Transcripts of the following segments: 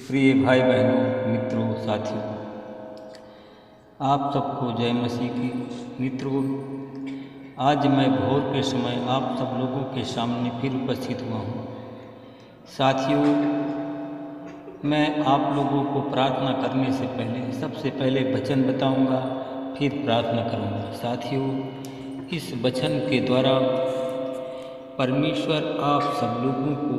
प्रिय भाई बहनों, मित्रों, साथियों, आप सबको जय मसीह की। मित्रों, आज मैं भोर के समय आप सब लोगों के सामने फिर उपस्थित हुआ हूँ। साथियों, मैं आप लोगों को प्रार्थना करने से पहले सबसे पहले वचन बताऊंगा, फिर प्रार्थना करूंगा। साथियों, इस वचन के द्वारा परमेश्वर आप सब लोगों को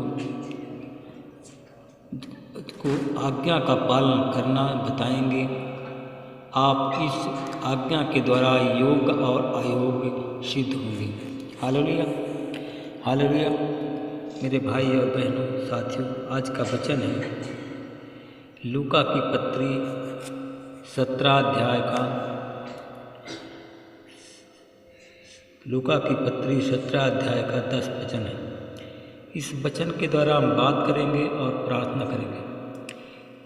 आज्ञा का पालन करना बताएंगे। आप इस आज्ञा के द्वारा योग और अयोग सिद्ध होंगे। Hallelujah, hallelujah. मेरे भाई और बहनों, साथियों, आज का वचन है लूका की पत्री 17 अध्याय का 10 वचन है। इस वचन के द्वारा हम बात करेंगे और प्रार्थना करेंगे।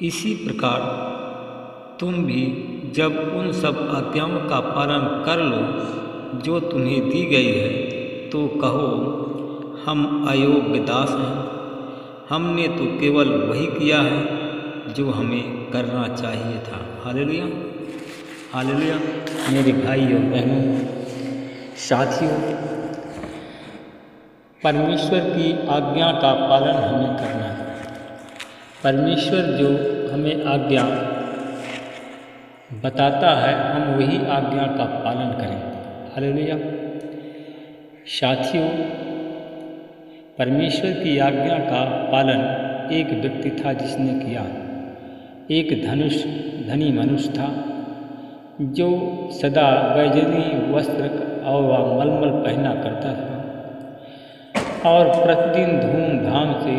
इसी प्रकार तुम भी जब उन सब आज्ञाओं का पालन कर लो जो तुम्हें दी गई है, तो कहो, हम अयोग्य दास हैं, हमने तो केवल वही किया है जो हमें करना चाहिए था। Hallelujah, hallelujah. मेरे भाई और बहनों, साथियों, परमेश्वर की आज्ञा का पालन हमें करना है। परमेश्वर जो हमें आज्ञा बताता है, हम वही आज्ञा का पालन करें। हालेलुया। साथियों, परमेश्वर की आज्ञा का पालन एक व्यक्ति था जिसने किया। एक धनी मनुष्य था जो सदा बैजनी वस्त्र और मलमल पहना करता था और प्रतिदिन धूमधाम से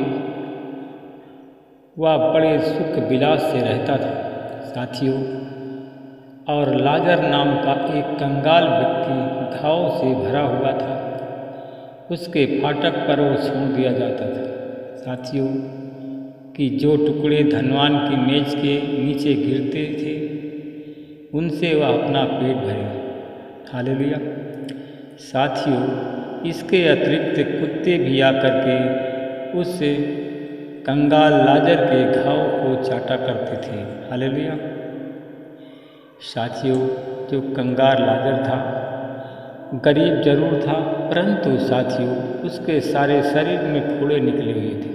वह बड़े सुख विलास से रहता था। साथियों, और लाजर नाम का एक कंगाल व्यक्ति घाव से भरा हुआ था। उसके फाटक पर वो छोड़ दिया जाता था। साथियों, कि जो टुकड़े धनवान की मेज के नीचे गिरते थे, उनसे वह अपना पेट भरे। हालेलुया। साथियों, इसके अतिरिक्त कुत्ते भी आकर के उस कंगाल लाजर के घाव को चाटा करते थे। हालेलुया। साथियों, जो कंगाल लाजर था, गरीब जरूर था, परंतु साथियों, उसके सारे शरीर में फोड़े निकले हुए थे।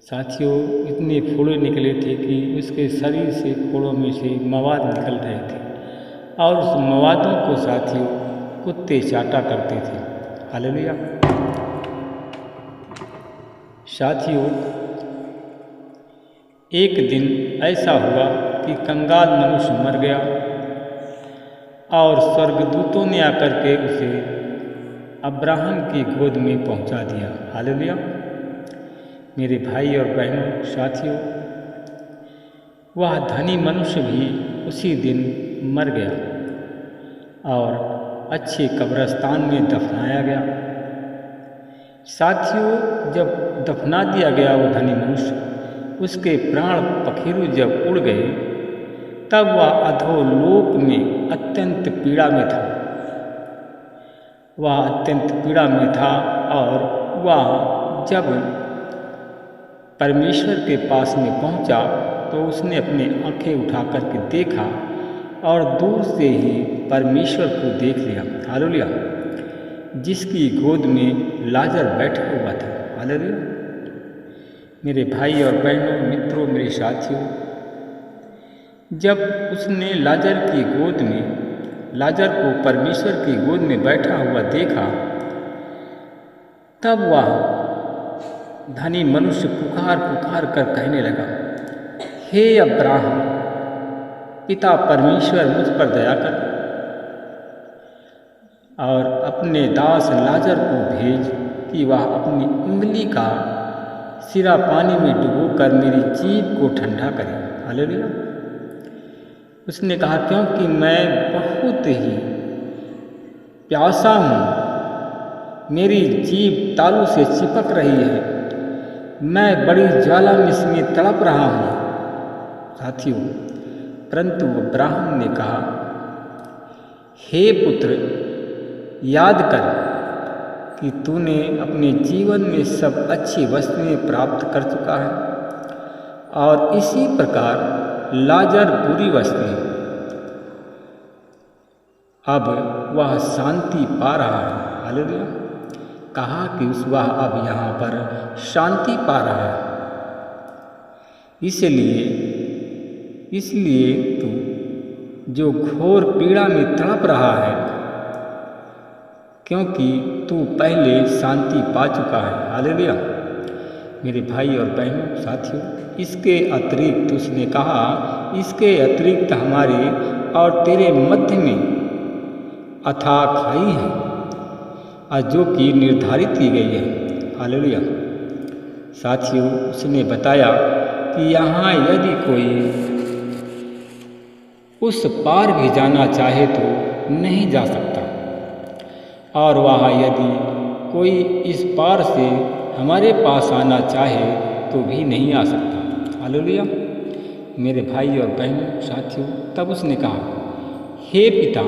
साथियों, इतने फोड़े निकले थे कि उसके शरीर से फोड़ों में से मवाद निकल रहे थे और उस मवादों को साथियों कुत्ते चाटा करते थे। हालेलुया। साथियों, एक दिन ऐसा हुआ कि कंगाल मनुष्य मर गया और स्वर्गदूतों ने आकर के उसे अब्राहम की गोद में पहुंचा दिया। हालेलुया। मेरे भाई और बहनों, साथियों, वह धनी मनुष्य भी उसी दिन मर गया और अच्छे कब्रिस्तान में दफनाया गया। साथियों, जब दफना दिया गया वो धनी मनुष्य, उसके प्राण पखेरु जब उड़ गए, तब वह अधोलोक में अत्यंत पीड़ा में था। वह अत्यंत पीड़ा में था और वह जब परमेश्वर के पास में पहुंचा तो उसने अपनी आंखें उठा करके देखा और दूर से ही परमेश्वर को देख लिया। हालेलुया। जिसकी गोद में लाजर बैठा हुआ था। हालेलुया। मेरे भाई और बहनों, मित्रों, मेरे साथियों, जब उसने लाजर को परमेश्वर की गोद में बैठा हुआ देखा, तब वह धनी मनुष्य पुकार पुकार कर कहने लगा, हे अब्राहम, पिता परमेश्वर, मुझ पर दया कर और अपने दास लाजर को भेज कि वह अपनी उंगली का सिरा पानी में डुबोकर मेरी जीभ को ठंडा करे। हालेलुया। उसने कहा, क्योंकि मैं बहुत ही प्यासा हूँ, मेरी जीभ तालू से चिपक रही है, मैं बड़ी ज्वाला में तड़प रहा हूँ। साथियों, परंतु अब्राहम ने कहा, हे पुत्र, याद कर कि तूने अपने जीवन में सब अच्छी वस्तुएं प्राप्त कर चुका है और इसी प्रकार लाजर बुरी वस्तु अब वह शांति पा रहा है। हालेलुया। कहा कि वह अब यहाँ पर शांति पा रहा है। इसलिए तू जो घोर पीड़ा में तड़प रहा है, क्योंकि तू पहले शांति पा चुका है। हालेलुया। मेरे भाई और बहनों, साथियों, इसके अतिरिक्त उसने कहा, इसके अतिरिक्त हमारे और तेरे मध्य में अथाह खाई है, और जो कि निर्धारित की गई है। हालेलुया। साथियों, उसने बताया कि यहाँ यदि कोई उस पार भी जाना चाहे तो नहीं जा सकता, और वहाँ यदि कोई इस पार से हमारे पास आना चाहे तो भी नहीं आ सकता। हालेलुया। मेरे भाई और बहनों, साथियों, तब उसने कहा, हे पिता,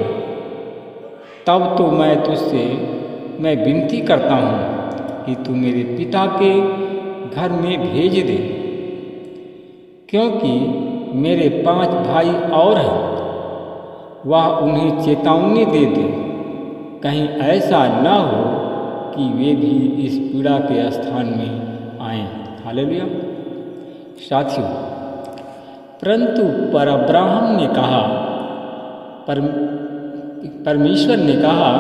तब तो मैं विनती करता हूँ कि तू मेरे पिता के घर में भेज दे, क्योंकि मेरे 5 भाई और हैं। वह उन्हें चेतावनी दे दे, कहीं ऐसा न हो कि वे भी इस पीड़ा के स्थान में आएं। हालेलुया। साथियों, परंतु अब्राहम ने कहा, परमेश्वर ने कहा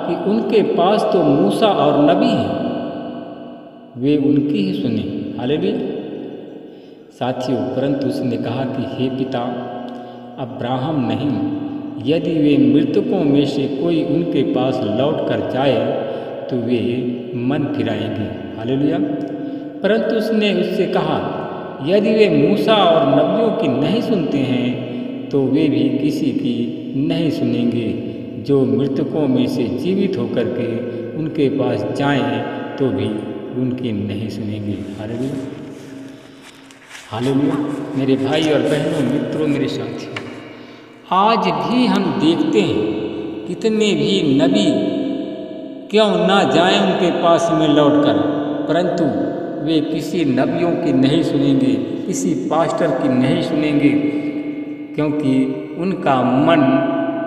कि उनके पास तो मूसा और नबी हैं, वे उनकी ही सुने। हालेलुया। साथियों, परंतु उसने कहा कि हे पिता, अब्राहम नहीं, यदि वे मृतकों में से कोई उनके पास लौट कर जाए तो वे मन फिराएंगे। हालेलुया। परंतु उसने उससे कहा, यदि वे मूसा और नबियों की नहीं सुनते हैं तो वे भी किसी की नहीं सुनेंगे। जो मृतकों में से जीवित होकर के उनके पास जाएं तो भी उनकी नहीं सुनेंगे। हालेलुया। हालेलुया। मेरे भाई और बहनों, मित्रों, मेरे साथियों, आज भी हम देखते हैं कितने भी नबी क्यों ना जाएं उनके पास में लौटकर, परंतु वे किसी नबियों की नहीं सुनेंगे, किसी पास्टर की नहीं सुनेंगे, क्योंकि उनका मन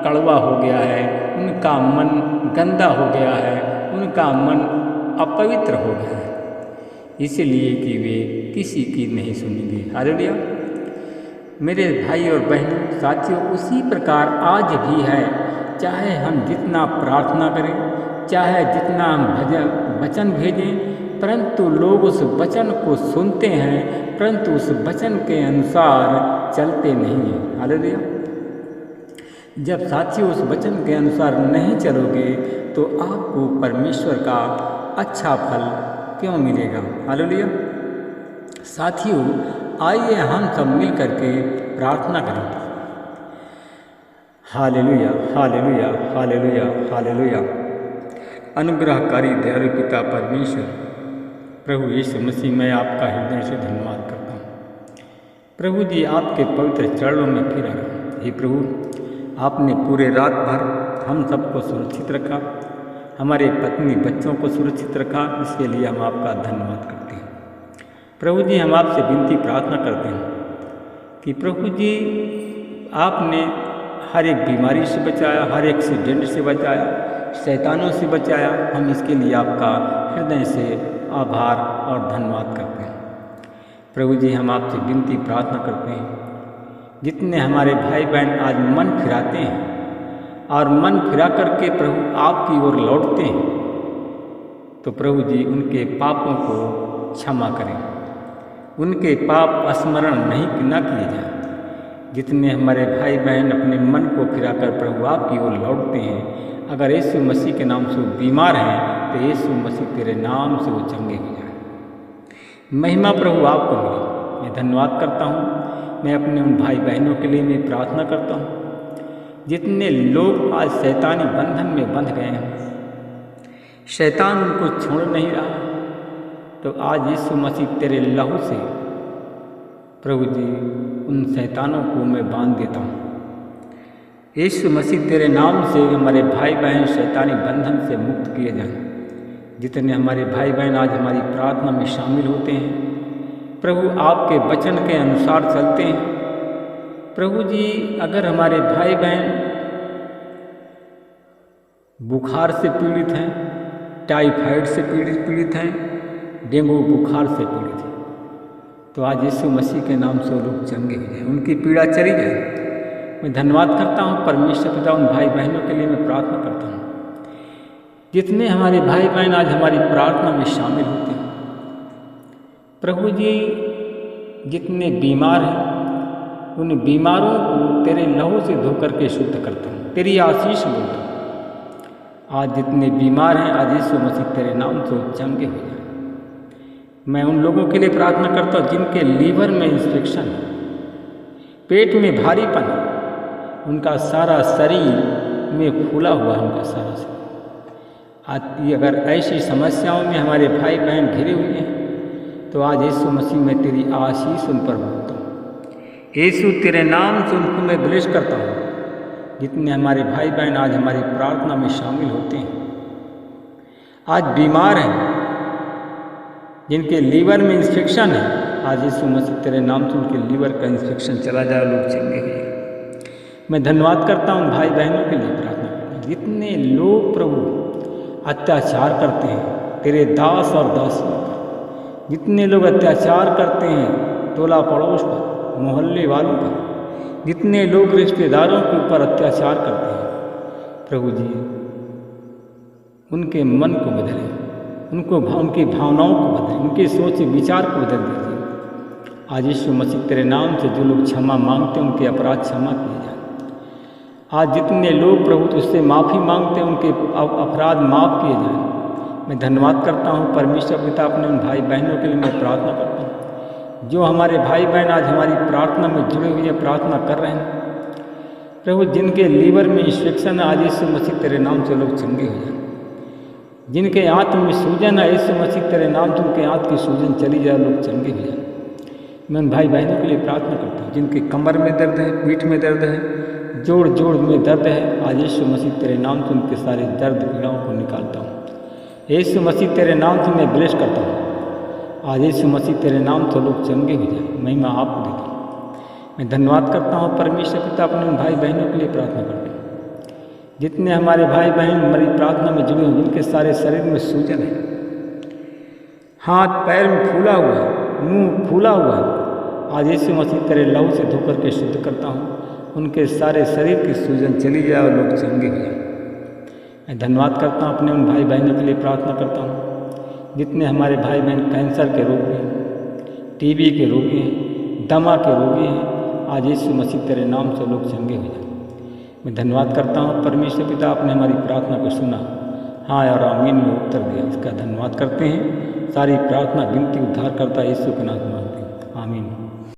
कड़वा हो गया है, उनका मन गंदा हो गया है, उनका मन अपवित्र हो गया है, इसलिए कि वे किसी की नहीं सुनेंगे। हालेलुया। मेरे भाई और बहनों, साथियों, उसी प्रकार आज भी है। चाहे हम जितना प्रार्थना करें, चाहे जितना हम वचन भेजें, परंतु लोग उस वचन को सुनते हैं, परंतु उस वचन के अनुसार चलते नहीं हैं। हालेलुया। जब साथियों उस वचन के अनुसार नहीं चलोगे तो आपको परमेश्वर का अच्छा फल क्यों मिलेगा। हालेलुया। साथियों, आइए हम सब मिल करके प्रार्थना करें। हालेलुया, हालेलुया, हालेलुया, हालेलुया। अनुग्रहकारी दयालु पिता परमेश्वर, प्रभु यीशु मसीह, मैं आपका हृदय से धन्यवाद करता हूँ। प्रभु जी, आपके पवित्र चरणों में फिर आ गए। हे प्रभु, आपने पूरे रात भर हम सबको सुरक्षित रखा, हमारे पत्नी बच्चों को सुरक्षित रखा, इसके लिए हम आपका धन्यवाद करते हैं। प्रभु जी, हम आपसे विनती प्रार्थना करते हैं कि प्रभु जी, आपने हर एक बीमारी से बचाया, हर एक एक्सीडेंट से बचाया, शैतानों से बचाया। हम इसके लिए आपका हृदय से आभार और धन्यवाद करते हैं। प्रभु जी, हम आपसे विनती प्रार्थना करते हैं, जितने हमारे भाई बहन आज मन फिराते हैं और मन फिरा करके प्रभु आपकी ओर लौटते हैं, तो प्रभु जी उनके पापों को क्षमा करें, उनके पाप स्मरण न किए जाएं। जितने हमारे भाई बहन अपने मन को फिराकर प्रभु आपकी ओर लौटते हैं, अगर यीशु मसीह के नाम से वो बीमार हैं तो यीशु मसीह तेरे नाम से वो चंगे हो जाए। महिमा प्रभु आपको मिले। मैं धन्यवाद करता हूँ। मैं अपने उन भाई बहनों के लिए मैं प्रार्थना करता हूँ जितने लोग आज शैतानी बंधन में बंध गए हैं, शैतान उनको छोड़ नहीं रहा, तो आज यीशु मसीह तेरे लहू से प्रभु जी उन शैतानों को मैं बांध देता हूँ। यीशु मसीह तेरे नाम से हमारे भाई बहन शैतानी बंधन से मुक्त किए जाएं। जितने हमारे भाई बहन आज हमारी प्रार्थना में शामिल होते हैं, प्रभु आपके वचन के अनुसार चलते हैं। प्रभु जी, अगर हमारे भाई बहन बुखार से पीड़ित हैं, टाइफाइड से पीड़ित हैं, डेंगू बुखार से पीड़ित हैं, तो आज यीशु मसीह के नाम से वो लोग चंगे हो जाए, उनकी पीड़ा चली जाए। मैं धन्यवाद करता हूँ परमेश्वर पिता, उन भाई बहनों के लिए मैं प्रार्थना करता हूँ जितने हमारे भाई बहन आज हमारी प्रार्थना में शामिल होते हैं। प्रभु जी, जितने बीमार हैं उन बीमारों को तेरे लहू से धोकर के शुद्ध करता हूँ, तेरी आशीष बोलता हूँ। आज जितने बीमार हैं, आज यीशु मसीह तेरे नाम से चंगे हो जाए। मैं उन लोगों के लिए प्रार्थना करता हूँ जिनके लीवर में इंफेक्शन है, पेट में भारीपन है, उनका सारा शरीर में फूला हुआ है, उनका सारा शरीर। आज अगर ऐसी समस्याओं में हमारे भाई बहन घिरे हुए हैं, तो आज यीशु मसीह में तेरी आशीष उन पर बोलता हूँ। यीशु तेरे नाम से उनको मैं ब्लेस करता हूँ। जितने हमारे भाई बहन आज हमारी प्रार्थना में शामिल होते हैं, आज बीमार हैं, जिनके लीवर में इंफेक्शन है, आज यीशु मसीह तेरे नाम से उनके लीवर का इंफेक्शन चला जाए, लोग चंगे हो जाए। मैं धन्यवाद करता हूँ भाई बहनों के लिए प्रार्थना करता हूँ। जितने लोग प्रभु अत्याचार करते हैं तेरे दास और दासियों पर, जितने लोग अत्याचार करते हैं टोला पड़ोस पर, मोहल्ले वालों पर, जितने लोग रिश्तेदारों के ऊपर अत्याचार करते हैं, प्रभु जी उनके मन को बदलें, उनकी भावनाओं को बदलें, उनके सोच विचार को बदल दीजिए। आज यीशु मसीह तेरे नाम से जो लोग क्षमा मांगते हैं, उनके अपराध क्षमा किए जाए। आज जितने लोग प्रभु तुझसे माफ़ी मांगते हैं, उनके अपराध माफ़ किए जाएं। मैं धन्यवाद करता हूँ परमेश्वर पिता, अपने उन भाई बहनों के लिए मैं प्रार्थना करता हूँ जो हमारे भाई बहन आज हमारी प्रार्थना में जुड़े हुए प्रार्थना कर रहे हैं। प्रभु, जिनके लीवर में इंफेक्शन है, आज यीशु मसीह तेरे नाम से लोग चंगे हो जाए। जिनके आंत में सूजन है, यीशु मसीह तेरे नाम से उनके आंत की सूजन चली जाए, लोग चंगे हो जाए। मैं उन भाई बहनों के लिए प्रार्थना करता हूँ जिनके कमर में दर्द है, पीठ में दर्द है, जोड़ जोड़ में दर्द है, आज यीशु मसीह तेरे नाम से उनके सारे दर्द पीड़ाओं को निकालता हूँ। यीशु मसीह तेरे नाम से मैं ब्लेस करता हूँ। आज यीशु मसीह तेरे नाम से लोग चंगे हो जाए, महिमा आपको देता हूँ। मैं धन्यवाद करता हूँ परमेश्वर पिता, अपने उन भाई बहनों के लिए प्रार्थना करता हूँ जितने हमारे भाई बहन हमारी प्रार्थना में जुड़े हुए, जिनके सारे शरीर में सूजन है, हाथ पैर में फूला हुआ है, मुंह फूला हुआ है, आज यीशु मसीह तेरे लहू से धोकर के शुद्ध करता हूँ। उनके सारे शरीर की सूजन चली जाए और लोग चंगे हो जाए। मैं धन्यवाद करता हूँ, अपने उन भाई बहनों के लिए प्रार्थना करता हूँ जितने हमारे भाई बहन कैंसर के रोगी हैं, टीबी के रोगी हैं, दमा के रोगी हैं, आज यीशु मसीह तेरे नाम से लोग चंगे हो जाए। मैं धन्यवाद करता हूँ परमेश्वर पिता, आपने हमारी प्रार्थना को सुना, हाँ और आमीन में उत्तर दिया, इसका धन्यवाद करते हैं। सारी प्रार्थना विनती उद्धार करता यीशु के नाम में मांगते हैं, आमीन।